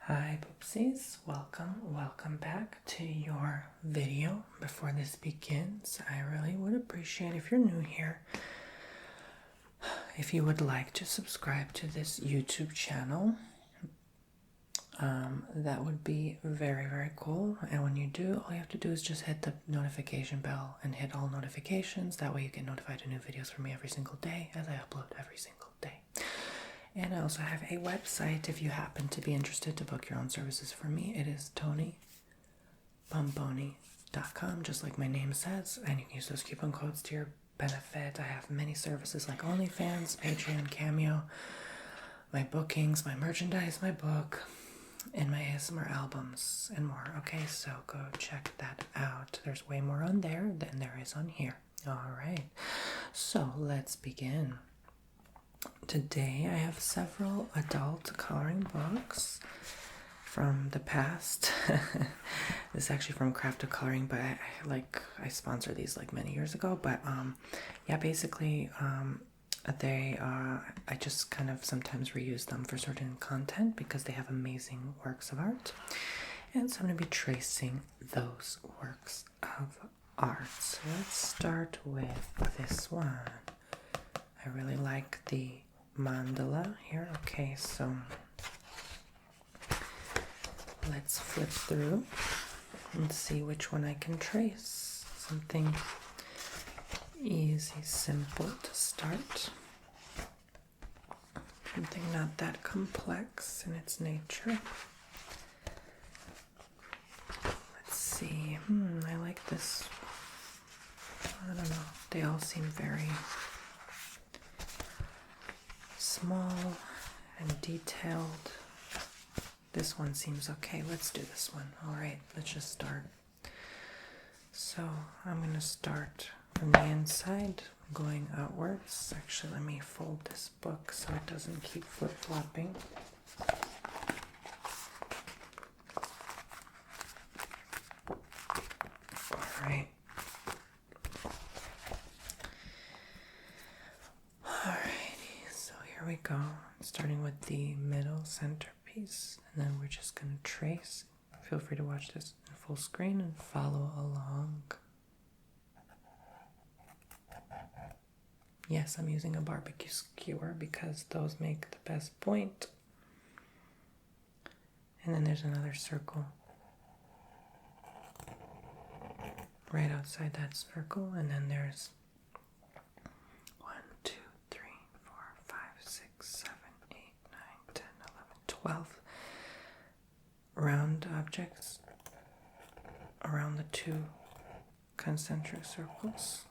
Hi Poopsies, welcome back to your video. Before this begins, I really would appreciate if you're new here, if you would like to subscribe to this YouTube channel. That would be very, very cool. And when you do, all you have to do is just hit the notification bell and hit all notifications. That way you get notified of new videos from me every single day as I upload every single day. And I also have a website if you happen to be interested to book your own services for me. It is Bomboni.com, just like my name says, and you can use those coupon codes to your benefit. I have many services like OnlyFans, Patreon, Cameo, my bookings, my merchandise, my book, and my ASMR albums, and more. Okay, so go check that out. There's way more on there than there is on here. All right, so let's begin. Today I have several adult coloring books from the past. This is actually from Craft of Coloring, but I sponsored these like many years ago. But yeah, basically I just kind of sometimes reuse them for certain content because they have amazing works of art, and so I'm going to be tracing those works of art. So let's start with this one. I really like the mandala here. Okay, so let's flip through and see which one I can trace. Something easy, simple to start. Something not that complex in its nature. Let's see. I like this. I don't know. They all seem very small and detailed. This one seems okay. Let's do this one. All right, let's just start. So I'm going to start from the inside, going outwards. Actually, let me fold this book so it doesn't keep flip-flopping. All right. Alrighty, so here we go. Starting with the middle centerpiece, and then we're just going to trace. Feel free to watch this in full screen and follow along. Yes, I'm using a barbecue skewer because those make the best point. And then there's another circle right outside that circle, and then there's 1, 2, 3, 4, 5, 6, 7, 8, 9, 10, 11, 12 round objects around the two concentric circles.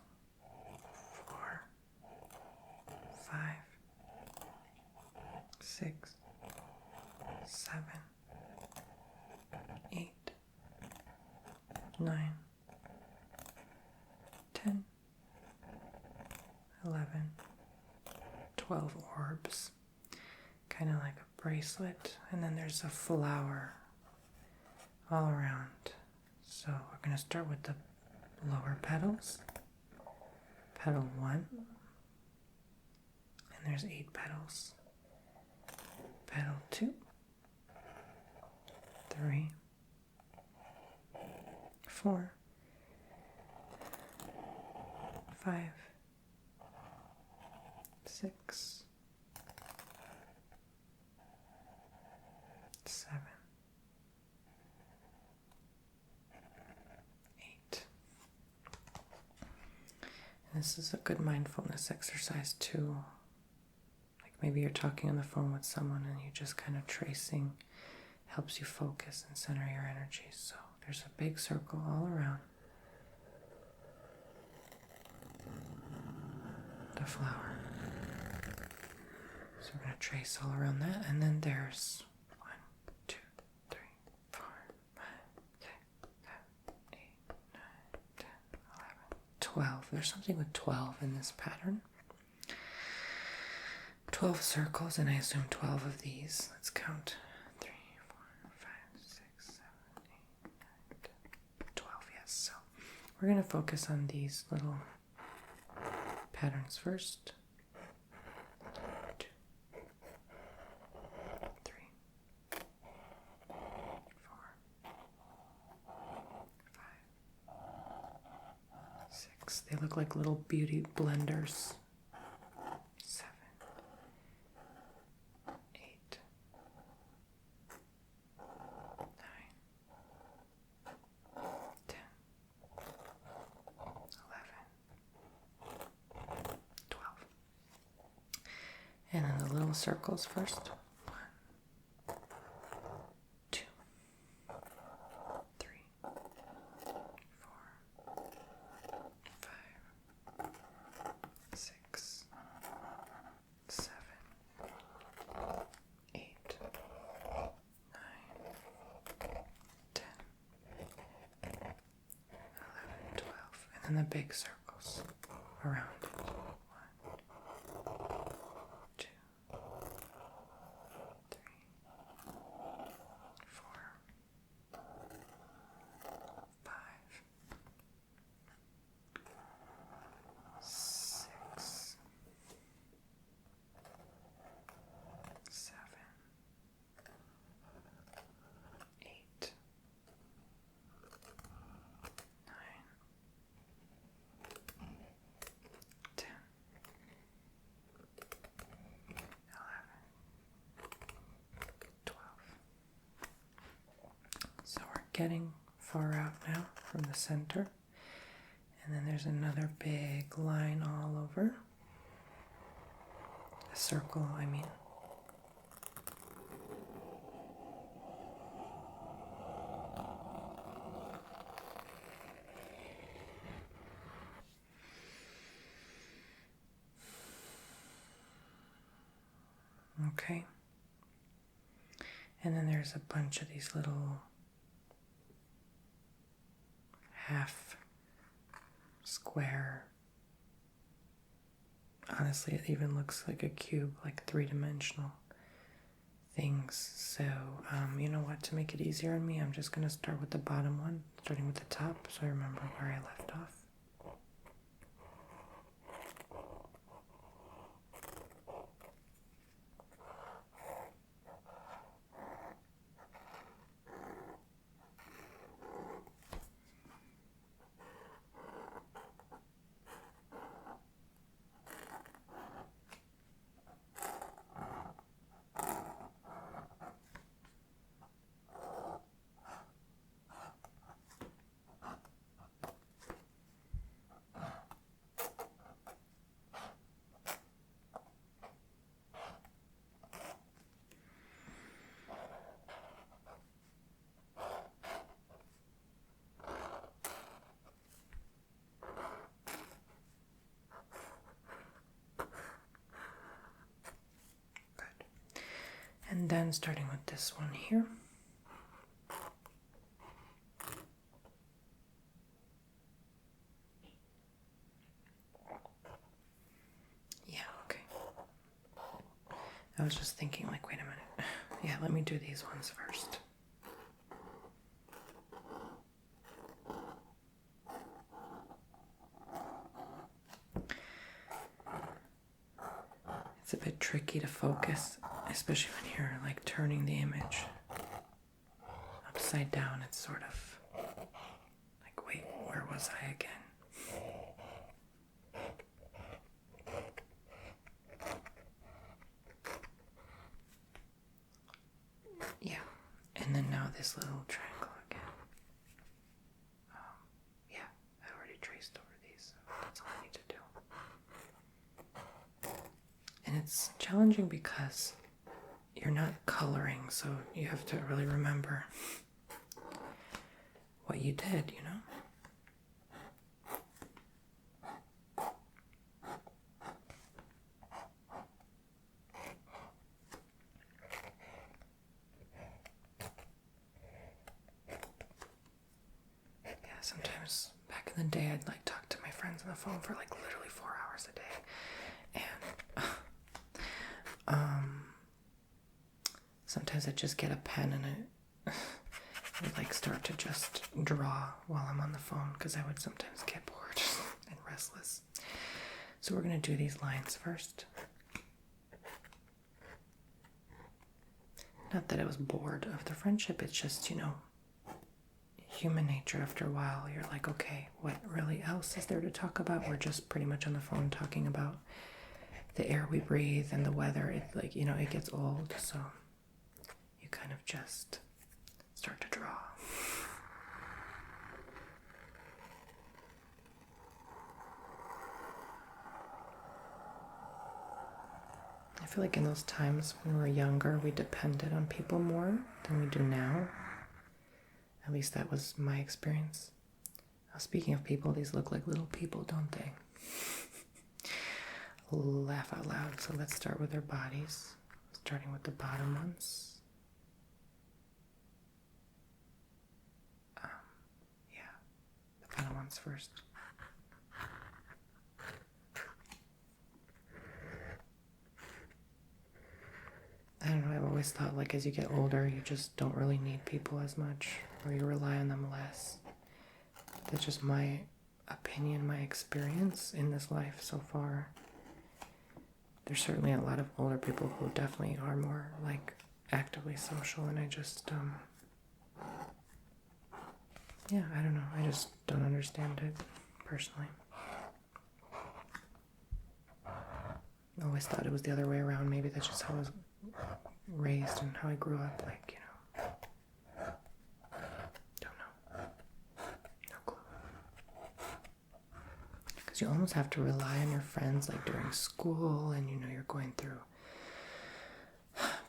4, 5, 6, 7, 8, 9, 10, 11, 12 orbs, kind of like a bracelet, and then there's a flower all around. So we're going to start with the lower petals. Petal 1, and there's 8 petals. Petal 2, 3, 4, 5, 6, 7, 8. And this is a good mindfulness exercise too. Like maybe you're talking on the phone with someone and you just kind of tracing helps you focus and center your energy. So there's a big circle all around the flower. So we're going to trace all around that, and then there's 1, 2, 3, 4, 5, 6, 7, 8, 9, 10, 11, 12. There's something with 12 in this pattern. 12 circles, and I assume 12 of these. Let's count. 3, 4, 5, 6, 7, 8, 9, 10, 12. Yes, so we're going to focus on these little patterns first. 2, 3, They look like little beauty blenders. 7, 8, 9, 10, 11, 12. And then the little circles first. 1, 2, 3, 4, 5, 6, 7, 8, 9, 10, 11, 12. And then the big circles around it. 1, 2, 3, 4, 5, 6, 7, 8, 9, 10, 11, 12. So we're getting far out now from the center. And then there's another big line all over. A circle, I mean. Okay. And then there's a bunch of these little half square. Honestly, it even looks like a cube, like 3-dimensional things. So, you know what? To make it easier on me, I'm just going to start with the bottom one, starting with the top, so I remember where I left off. And then starting with this one here. Yeah, okay. I was just thinking, like, wait a minute. Yeah, let me do these ones first. It's a bit tricky to focus, especially when you're like turning the image upside down. It's sort of like, wait, where was I again? Yeah, and then now this little triangle again. Yeah, I already traced over these, so that's all I need to do. And it's challenging because you're not coloring, so you have to really remember what you did, you know? Yeah, sometimes back in the day I'd like talk to my friends on the phone for like literally 4 hours a day. And sometimes I just get a pen and I would like start to just draw while I'm on the phone because I would sometimes get bored and restless. So we're going to do these lines first. Not that I was bored of the friendship, it's just, you know, human nature after a while. You're like, okay, what really else is there to talk about? We're just pretty much on the phone talking about the air we breathe and the weather. It, like, you know, it gets old, so you kind of just start to draw. I feel like in those times when we were younger, we depended on people more than we do now. At least that was my experience. Now, speaking of people, these look like little people, don't they? Laugh out loud. So let's start with our bodies, starting with the bottom ones. Yeah, the bottom ones first. I don't know, I've always thought, like, as you get older, you just don't really need people as much, or you rely on them less. That's just my opinion, my experience in this life so far. There's certainly a lot of older people who definitely are more, like, actively social, and I just, yeah, I don't know, I just don't understand it, personally. I always thought it was the other way around. Maybe that's just how I was raised and how I grew up, like, you know. Don't know. No clue. Because you almost have to rely on your friends, like, during school, and, you know, you're going through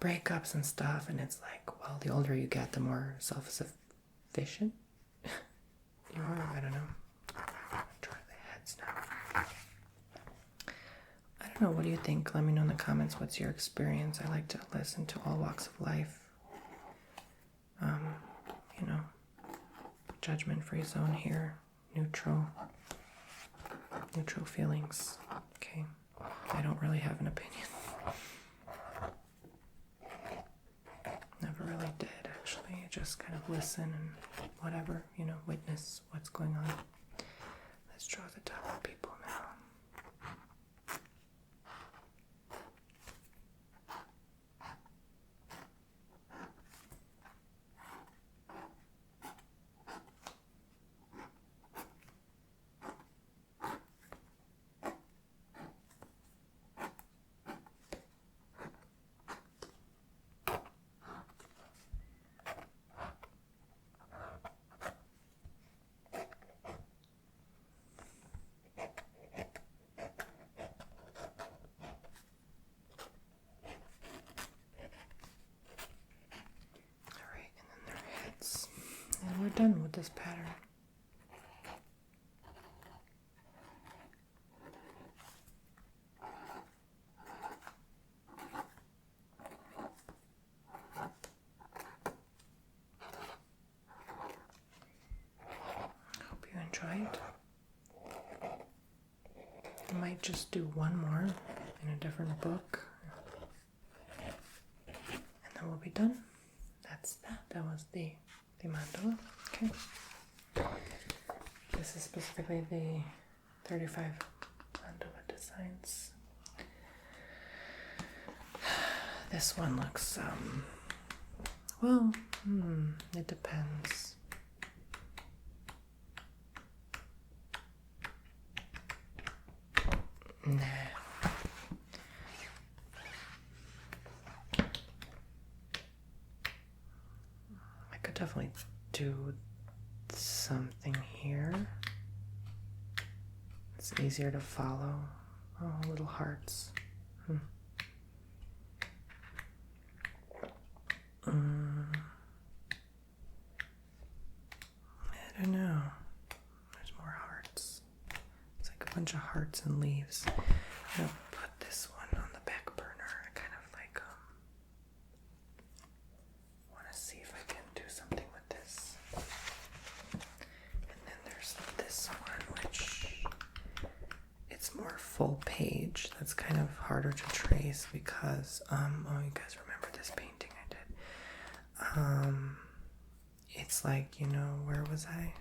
breakups and stuff, and it's like, well, the older you get, the more self-sufficient you are. I don't know. I'm trying the heads now. I don't know, what do you think? Let me know in the comments what's your experience. I like to listen to all walks of life. You know, judgment-free zone here. Neutral feelings. Okay. I don't really have an opinion. Never really did, actually. I just kind of listen and whatever, you know, witness what's going on. Let's draw the top of people now. And we're done with this pattern. Hope you enjoyed. I might just do one more in a different book, and then we'll be done. That's that. That was the mandala. Okay. This is specifically the 35 Underwood designs. This one looks, well, it depends. Nah. I could definitely do something here. It's easier to follow. Oh, little hearts. I don't know. There's more hearts. It's like a bunch of hearts and leaves. I'm gonna put this one on the back burner. I kind of like want to see if I can do something with this. And then there's this one, which it's more full page. That's kind of harder to trace because oh, you guys remember this painting I did? It's like, you know, where was I?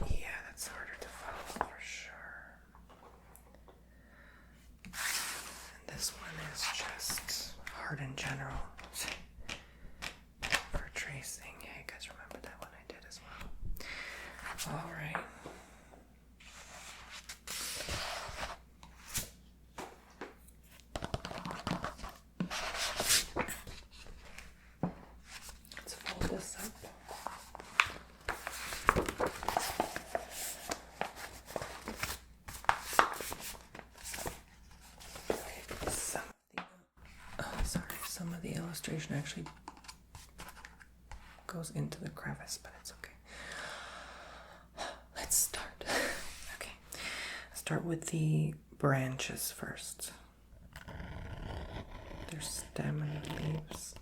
Yeah, that's harder to follow for sure. And this one is just hard in general for tracing. All right. Let's fold this up. Some of the illustration actually goes into the crevice, but it's okay. Let's start. Okay. Start with the branches first. Their stem and the leaves.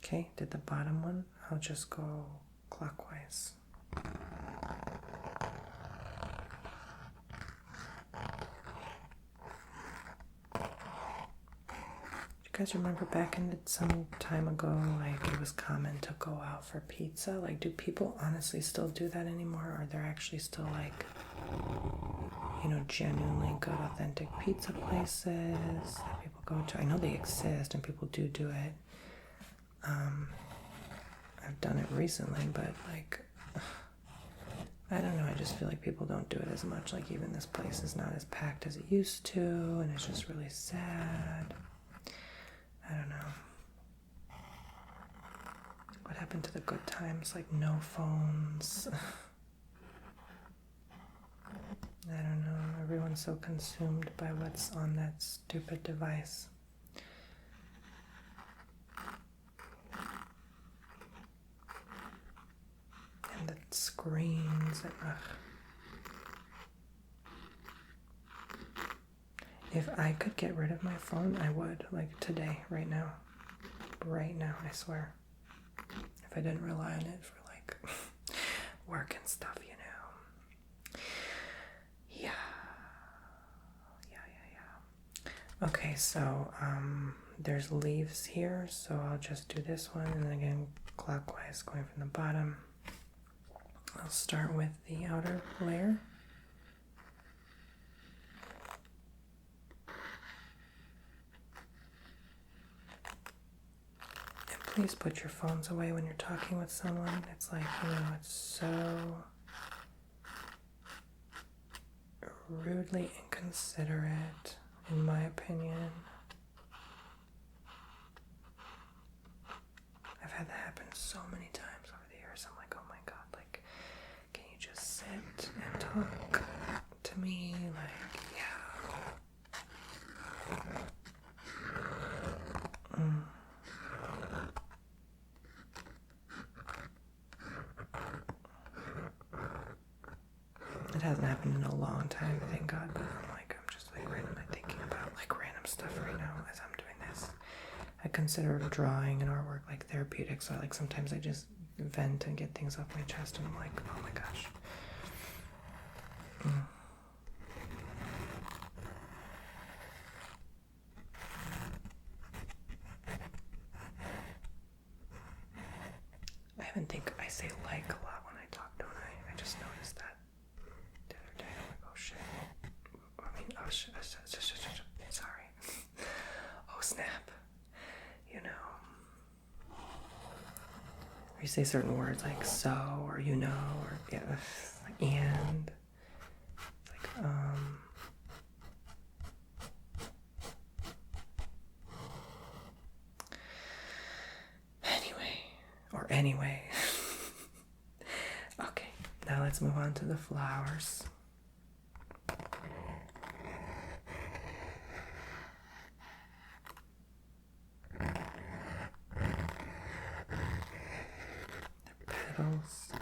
Okay, did the bottom one. I'll just go clockwise. You guys remember back in some time ago, like it was common to go out for pizza? Like, do people honestly still do that anymore? Are there actually still like, you know, genuinely good, authentic pizza places that people go to? I know they exist and people do it. I've done it recently, but like, I don't know. I just feel like people don't do it as much. Like even this place is not as packed as it used to, and it's just really sad. I don't know. What happened to the good times? Like no phones. I don't know. Everyone's so consumed by what's on that stupid device. And the screens. And, if I could get rid of my phone, I would. Like today, right now. Right now, I swear. If I didn't rely on it for like work and stuff, you know. Yeah. Okay, so there's leaves here, so I'll just do this one, and then again clockwise, going from the bottom. I'll start with the outer layer. And please put your phones away when you're talking with someone. It's like, you know, it's so rudely inconsiderate, in my opinion. I've had that happen so many times over the years. I'm like, oh my god, like, can you just sit and talk to me? Like, yeah. It hasn't happened in a long time, thank God, but I'm just like randomly thinking about like random stuff right now as I'm doing this. I consider drawing and artwork like therapeutic, so like sometimes I just vent and get things off my chest, and I'm like, oh my gosh. I even think I say like a lot when I talk, don't I? I just noticed that the other day. I'm like, oh shit. I mean, oh shit. Sorry. Oh snap. You know. Or you say certain words like so, or you know, or yeah, and. Like, Anyway. Okay, now let's move on to the flowers. The petals.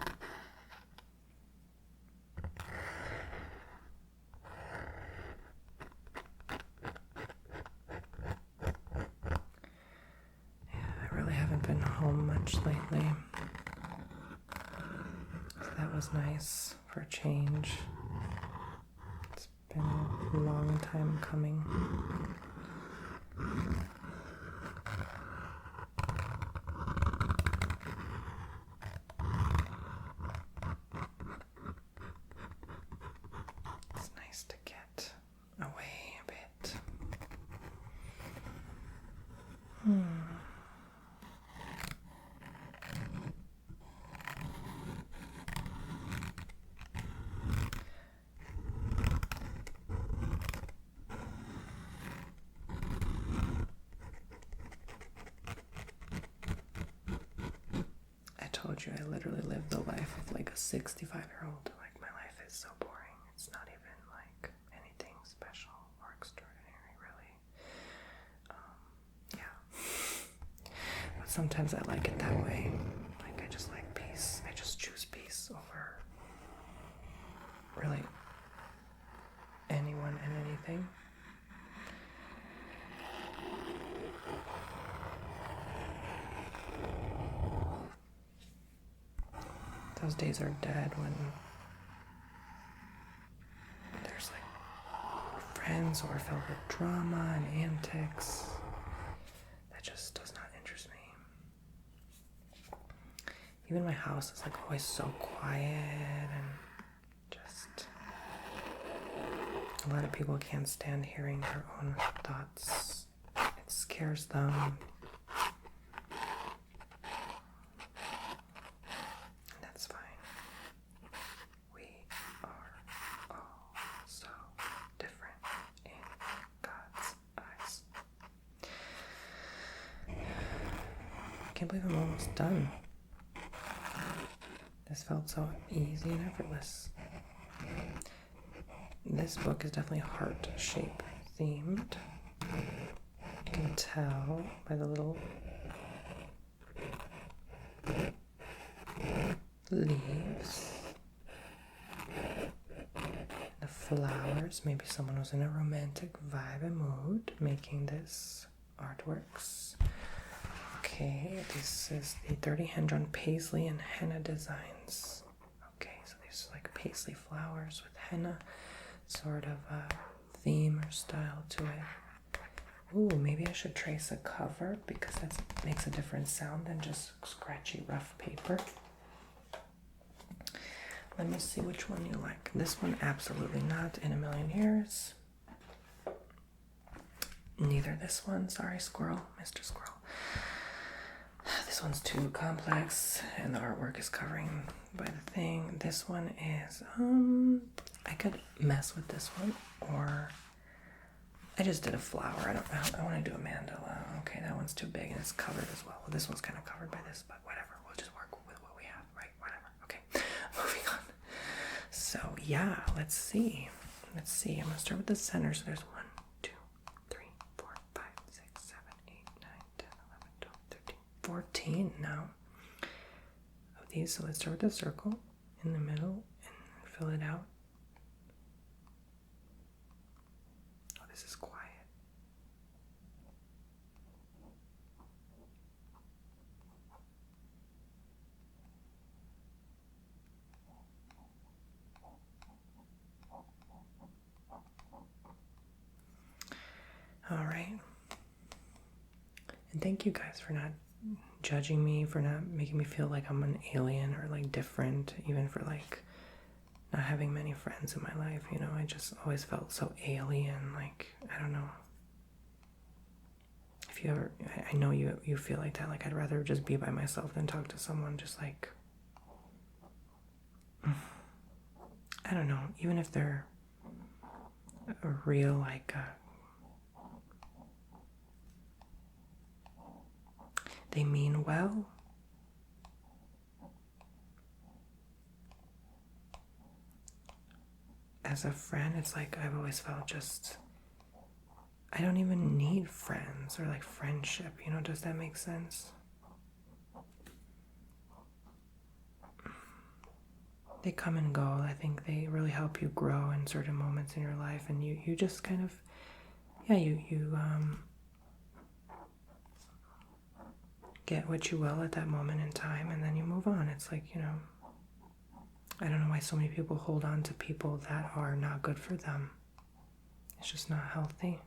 I really haven't been home much lately. So that was nice for a change. It's been a long time coming. It's nice to get away a bit. told you I literally live the life of like a 65-year-old. Like, my life is so boring. It's not even like anything special or extraordinary, really. Yeah. But sometimes I like it that way. Like, I just like peace. I just choose peace over really anyone and anything. Those days are dead when there's like friends or filled with drama and antics. That just does not interest me. Even my house is like always so quiet, and just a lot of people can't stand hearing their own thoughts. It scares them. That's fine. We are all so different in God's eyes. I can't believe I'm almost done. This felt so easy and effortless. This book is definitely heart-shape themed. You can tell by the little leaves, the flowers. Maybe someone was in a romantic vibe and mood making this artworks. Okay, this is the 30 hand-drawn paisley and henna designs. Okay, so these are like paisley flowers with henna, sort of a theme or style to it. Ooh, maybe I should trace a cover because that makes a different sound than just scratchy, rough paper. Let me see which one you like. This one, absolutely not in a million years. Neither this one. Sorry, Squirrel, Mr. Squirrel. This one's too complex, and the artwork is covering by the thing. This one is, I could mess with this one, or I just did a flower. I want to do a mandala. Okay, that one's too big, and it's covered as well. Well, this one's kind of covered by this, but whatever. We'll just work with what we have, right? Whatever. Okay, moving on. So, yeah, let's see. I'm going to start with the center. So there's 1, 2, 3, 4, 5, 6, 7, 8, 9, 10, 11, 12, 13, 14 now of these. So let's start with the circle in the middle and fill it out. Oh, this is quiet. All right. And thank you guys for not judging me, for not making me feel like I'm an alien or like different, even for like not having many friends in my life. You know, I just always felt so alien. Like, I don't know. If you ever, I know you feel like that. Like, I'd rather just be by myself than talk to someone. Just like, I don't know. Even if they're a real, like, they mean well. As a friend, it's like I've always felt just, I don't even need friends or like friendship, you know, does that make sense? They come and go. I think they really help you grow in certain moments in your life, and you just kind of, yeah, you get what you will at that moment in time, and then you move on. It's like, you know, I don't know why so many people hold on to people that are not good for them. It's just not healthy.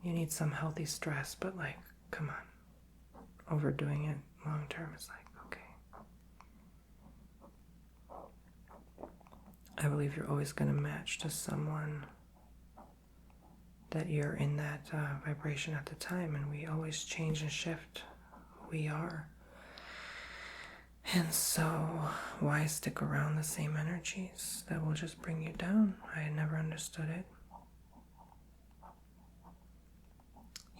You need some healthy stress, but like, come on. Overdoing it long term is like, okay. I believe you're always going to match to someone that you're in that vibration at the time, and we always change and shift who we are. And so, why stick around the same energies that will just bring you down? I had never understood it.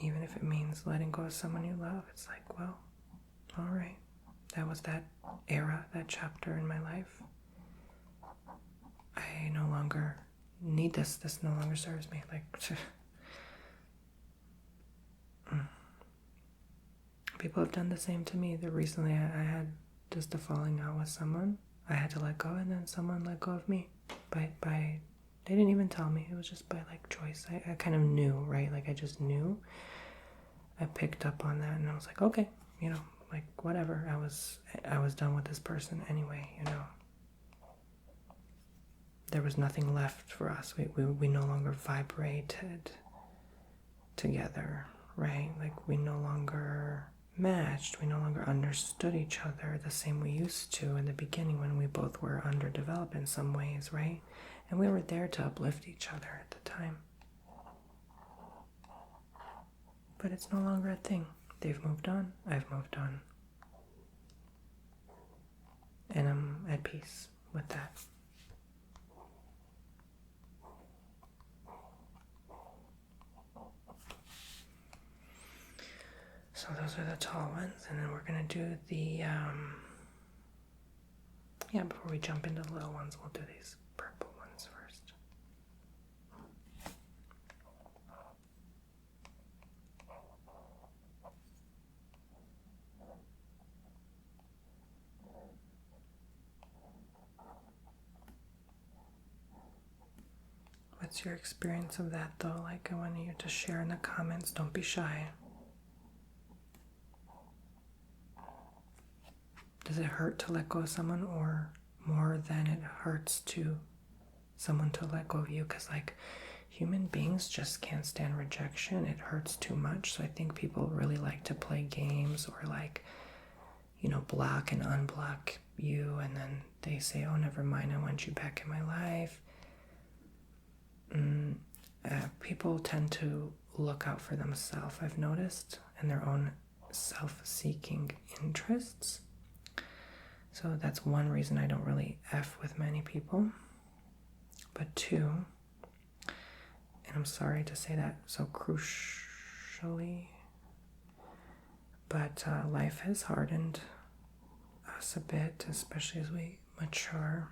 Even if it means letting go of someone you love, it's like, well, all right, that was that era, that chapter in my life. I no longer need this. This no longer serves me. Like, people have done the same to me. Recently, I had just a falling out with someone. I had to let go, and then someone let go of me. By they didn't even tell me. It was just by like choice. I kind of knew, right? Like I just knew. I picked up on that, and I was like, okay, like whatever. I was done with this person anyway. There was nothing left for us. We no longer vibrated together, right? Like we no longer matched. We no longer understood each other the same we used to in the beginning when we both were underdeveloped in some ways, right? And we were there to uplift each other at the time. But it's no longer a thing. They've moved on. I've moved on. And I'm at peace with that. So those are the tall ones, and then we're going to do the, before we jump into the little ones, we'll do these purple ones first. What's your experience of that, though? Like, I want you to share in the comments. Don't be shy. Does it hurt to let go of someone, or more than it hurts to someone to let go of you? Because like human beings just can't stand rejection. It hurts too much. So I think people really like to play games or like, block and unblock you, and then they say, oh, never mind, I want you back in my life. People tend to look out for themselves, I've noticed, and their own self-seeking interests. So that's one reason I don't really F with many people. But two, and I'm sorry to say that so crucially, but life has hardened us a bit, especially as we mature.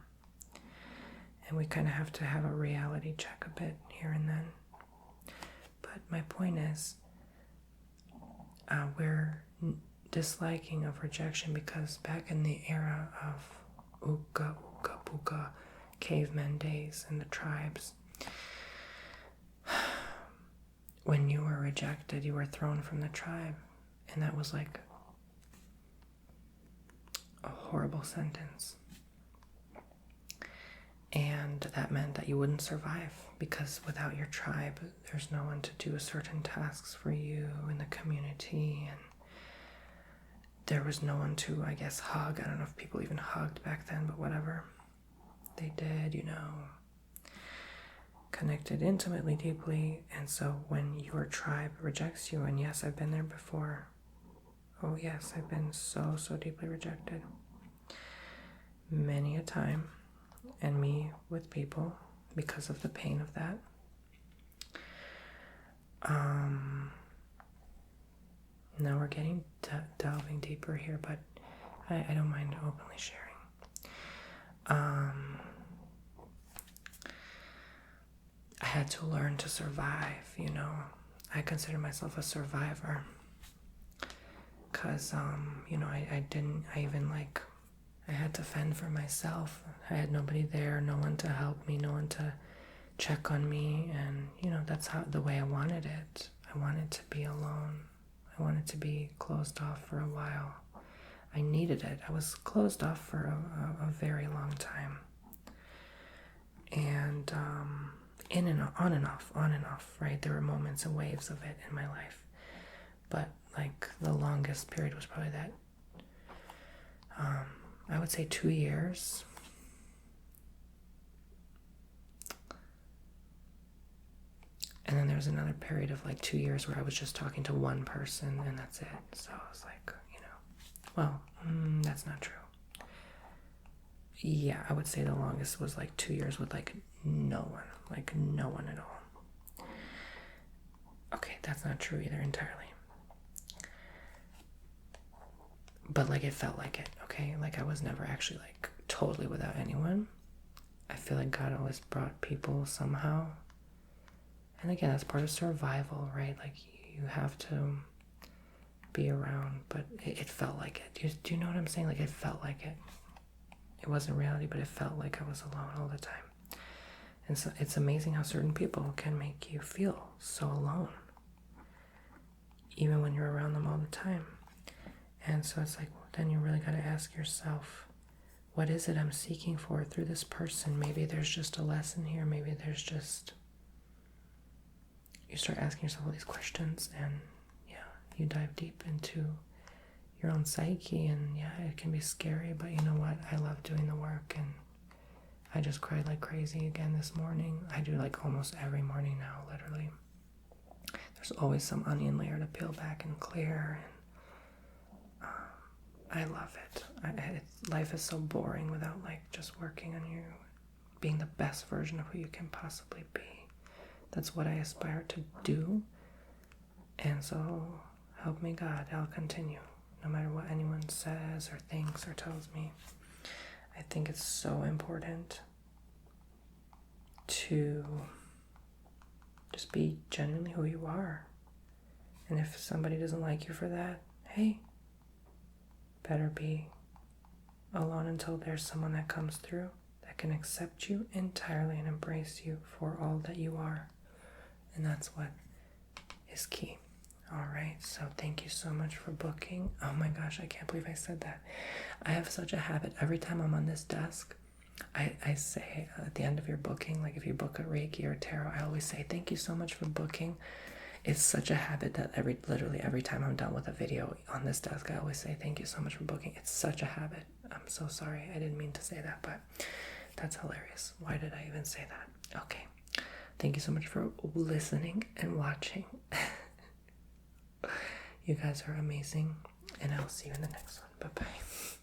And we kind of have to have a reality check a bit here and then. But my point is, we're disliking of rejection because back in the era of Uka Puka caveman days in the tribes, when you were rejected, you were thrown from the tribe. And that was like a horrible sentence. And that meant that you wouldn't survive, because without your tribe, there's no one to do certain tasks for you in the community, and there was no one to, I guess, hug. I don't know if people even hugged back then, but whatever. They did, connected intimately, deeply. And so when your tribe rejects you, and yes, I've been there before. Oh yes, I've been so deeply rejected. Many a time. And me with people because of the pain of that. Now we're getting delving deeper here, but I don't mind openly sharing. I had to learn to survive, I consider myself a survivor. Because, I had to fend for myself. I had nobody there, no one to help me, no one to check on me. And, that's the way I wanted it. I wanted to be alone. I wanted to be closed off for a while. I needed it. I was closed off for a very long time. And in and on and off, right? There were moments and waves of it in my life. But like the longest period was probably that, I would say 2 years. And then there was another period of like 2 years where I was just talking to one person, and that's it. So I was like, that's not true. Yeah, I would say the longest was like 2 years with like no one at all. Okay, that's not true either entirely. But like it felt like it, okay? Like I was never actually like totally without anyone. I feel like God always brought people somehow. And again, that's part of survival, right? Like you have to be around, but it felt like it. Do you know what I'm saying? Like it felt like it. It wasn't reality, but it felt like I was alone all the time. And so it's amazing how certain people can make you feel so alone, even when you're around them all the time. And so it's like, well, then you really got to ask yourself, what is it I'm seeking for through this person? Maybe there's just a lesson here. Maybe there's just, you start asking yourself all these questions, and yeah, you dive deep into your own psyche, and yeah, it can be scary, but you know what? I love doing the work, and I just cried like crazy again this morning. I do like almost every morning now, literally. There's always some onion layer to peel back and clear, and I love it. Life is so boring without like just working on you, being the best version of who you can possibly be. That's what I aspire to do, and so help me God, I'll continue. No matter what anyone says or thinks or tells me. I think it's so important to just be genuinely who you are. And if somebody doesn't like you for that, hey, better be alone until there's someone that comes through that can accept you entirely and embrace you for all that you are. And that's what is key. All right, so thank you so much for booking. Oh my gosh, I can't believe I said that. I have such a habit. Every time I'm on this desk, I say at the end of your booking, like if you book a Reiki or tarot, I always say thank you so much for booking. It's such a habit that literally every time I'm done with a video on this desk, I always say thank you so much for booking. It's such a habit. I'm so sorry. I didn't mean to say that, but that's hilarious. Why did I even say that? Okay. Thank you so much for listening and watching. You guys are amazing, and I'll see you in the next one. Bye-bye.